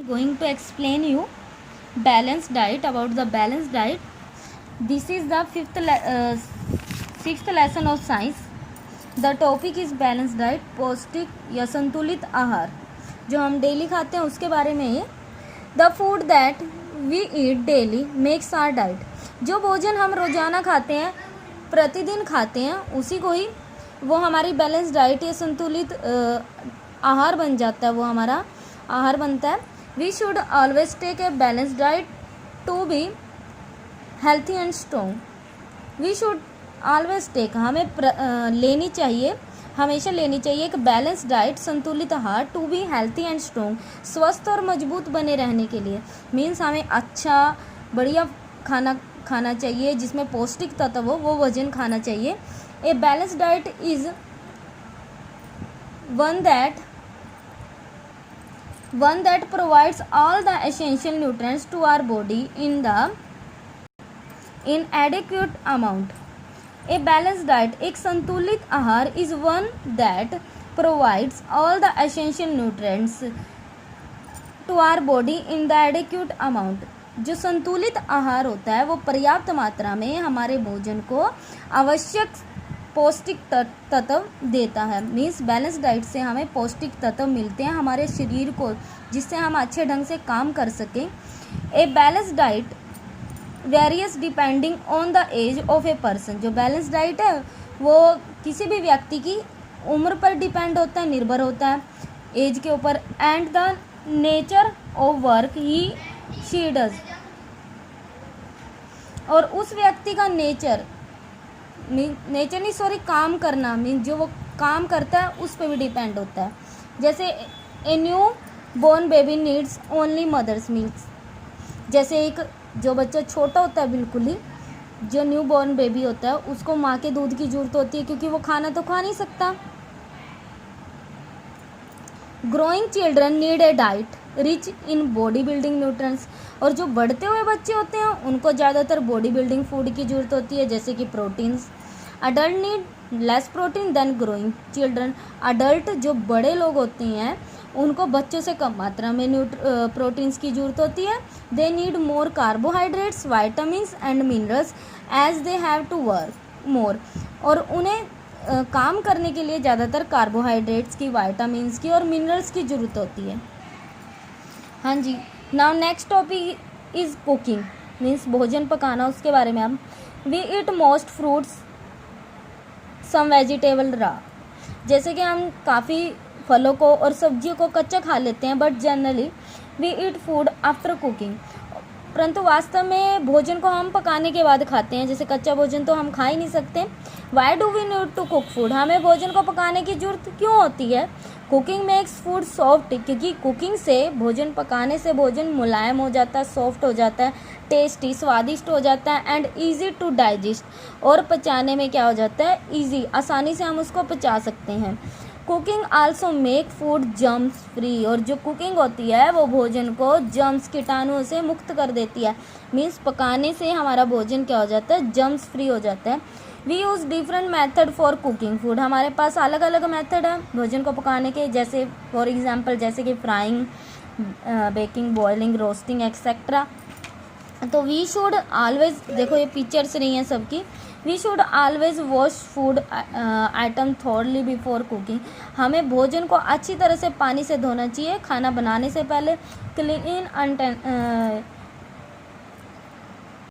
Going to explain you balanced diet, about the balanced diet. This is the sixth lesson of science. The topic is balanced diet, पौष्टिक या संतुलित आहार जो हम daily खाते हैं उसके बारे में है. The food that we eat daily makes our diet. जो भोजन हम रोजाना खाते हैं, प्रतिदिन खाते हैं, उसी को ही वो हमारी बैलेंस डाइट या संतुलित आहार बन जाता है, वो हमारा आहार बनता है. We should always take a balance diet to be healthy and strong. We should always take, हमें लेनी चाहिए, हमेशा लेनी चाहिए एक बैलेंस डाइट, संतुलित आहार, to be healthy and strong, स्वस्थ और मजबूत बने रहने के लिए. मीन्स हमें अच्छा बढ़िया खाना चाहिए जिसमें पौष्टिक तत्व हो, वो भोजन खाना चाहिए. ए balance diet is one that provides all the essential nutrients to our body in adequate amount. A balanced diet, एक संतुलित आहार, is one that provides all the essential nutrients to our body in the adequate amount. जो संतुलित आहार होता है वो पर्याप्त मात्रा में हमारे भोजन को आवश्यक पौष्टिक तत्व देता है. मीन्स बैलेंस डाइट से हमें पौष्टिक तत्व मिलते हैं हमारे शरीर को, जिससे हम अच्छे ढंग से काम कर सकें. A balance diet varies depending on the age of a person. जो बैलेंस डाइट है वो किसी भी व्यक्ति की उम्र पर डिपेंड होता है, निर्भर होता है एज के ऊपर. And the nature of work he she does, और उस व्यक्ति का काम करना, मीन जो वो काम करता है उस पर भी डिपेंड होता है. जैसे a new born baby needs only mother's milk. जैसे एक जो बच्चा छोटा होता है, बिल्कुल ही जो न्यू बॉर्न बेबी होता है, उसको माँ के दूध की जरूरत होती है, क्योंकि वो खाना तो खा नहीं सकता. Growing children need a diet rich in body building nutrients. और जो बढ़ते हुए बच्चे होते हैं उनको ज़्यादातर बॉडी बिल्डिंग फूड की जरूरत होती है, जैसे कि proteins. Adult need less protein than growing children. Adult जो बड़े लोग होते हैं उनको बच्चों से कम मात्रा में प्रोटीन्स की जरूरत होती है. They need more carbohydrates, vitamins and minerals as they have to work more. और उन्हें काम करने के लिए ज़्यादातर कार्बोहाइड्रेट्स की, वाइटामिन्स की और मिनरल्स की ज़रूरत होती है. हाँ जी. Now next topic is cooking, means भोजन पकाना, उसके बारे में हम. We eat most fruits some vegetable raw. जैसे कि हम काफ़ी फलों को और सब्जियों को कच्चा खा लेते हैं, but generally we eat food after cooking. परंतु वास्तव में भोजन को हम पकाने के बाद खाते हैं. जैसे कच्चा भोजन तो हम खा ही नहीं सकते. Why do we need to cook food. हमें भोजन को पकाने की जरूरत क्यों होती है? Cooking makes food soft. क्योंकि कुकिंग से, भोजन पकाने से भोजन मुलायम हो जाता है, सॉफ्ट हो जाता है, टेस्टी, स्वादिष्ट हो जाता है, एंड ईजी टू डाइजेस्ट. और पचाने में क्या हो जाता है? ईजी, आसानी से हम उसको पचा सकते हैं. Cooking also make food germs free. और जो कुकिंग होती है वो भोजन को जर्म्स, कीटाणुओं से मुक्त कर देती है. मीन्स पकाने से हमारा भोजन क्या हो जाता है? जर्म्स फ्री हो जाता है. We use different method for cooking food. हमारे पास अलग अलग मेथड है भोजन को पकाने के. जैसे फॉर एग्जांपल, जैसे कि frying, baking, boiling, roasting etcetera. तो वी शुड ऑलवेज, देखो ये पिक्चर्स रही हैं सबकी. We should always wash food item thoroughly before cooking. हमें भोजन को अच्छी तरह से पानी से धोना चाहिए खाना बनाने से पहले. क्लीन